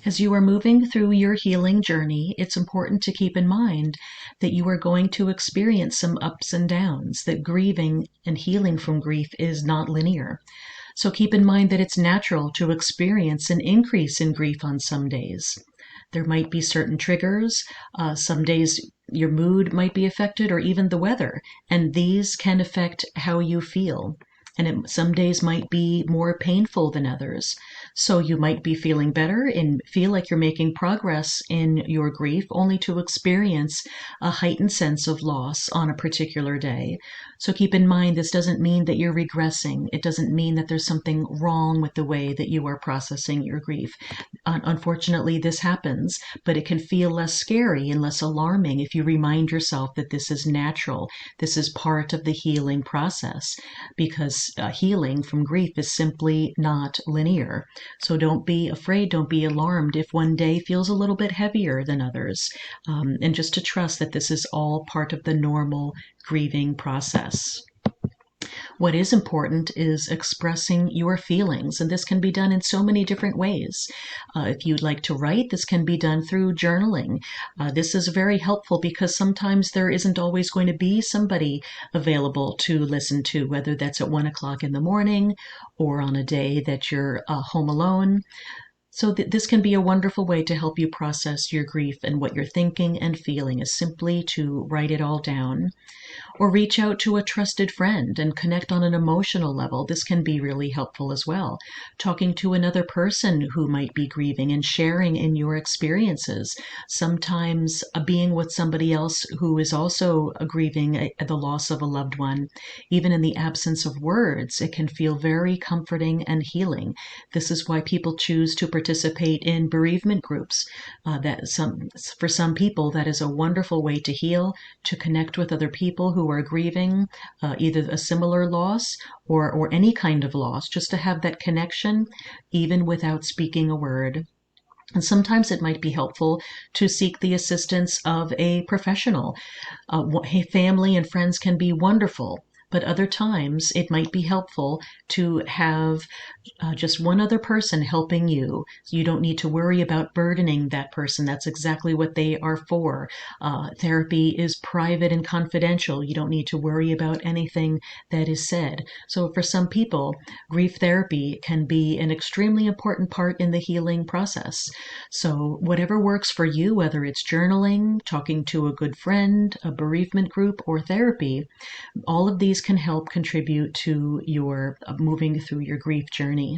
As you are moving through your healing journey, it's important to keep in mind that you are going to experience some ups and downs, that grieving and healing from grief is not linear. So keep in mind that it's natural to experience an increase in grief on some days. There might be certain triggers. Some days your mood might be affected, or even the weather, and these can affect how you feel. And some days might be more painful than others. So you might be feeling better and feel like you're making progress in your grief, only to experience a heightened sense of loss on a particular day. So keep in mind, this doesn't mean that you're regressing. It doesn't mean that there's something wrong with the way that you are processing your grief. Unfortunately, this happens, but it can feel less scary and less alarming if you remind yourself that this is natural. This is part of the healing process, because healing from grief is simply not linear. So don't be afraid, don't be alarmed if one day feels a little bit heavier than others, and just to trust that this is all part of the normal grieving process. What is important is expressing your feelings, and this can be done in so many different ways. If you'd like to write, this can be done through journaling. This is very helpful because sometimes there isn't always going to be somebody available to listen to, whether that's at 1 o'clock in the morning or on a day that you're home alone. So this can be a wonderful way to help you process your grief, and what you're thinking and feeling is simply to write it all down. Or reach out to a trusted friend and connect on an emotional level. This can be really helpful as well. Talking to another person who might be grieving and sharing in your experiences. Sometimes being with somebody else who is also grieving the loss of a loved one, even in the absence of words, it can feel very comforting and healing. This is why people choose to participate in bereavement groups. For some people, that is a wonderful way to heal, to connect with other people who are grieving either a similar loss or any kind of loss, just to have that connection even without speaking a word. And sometimes it might be helpful to seek the assistance of a professional. Family and friends can be wonderful, but other times it might be helpful to have just one other person helping you. So you don't need to worry about burdening that person. That's exactly what they are for. Therapy is private and confidential. You don't need to worry about anything that is said. So for some people, grief therapy can be an extremely important part in the healing process. So whatever works for you, whether it's journaling, talking to a good friend, a bereavement group, or therapy, all of these can help contribute to your moving through your grief journey.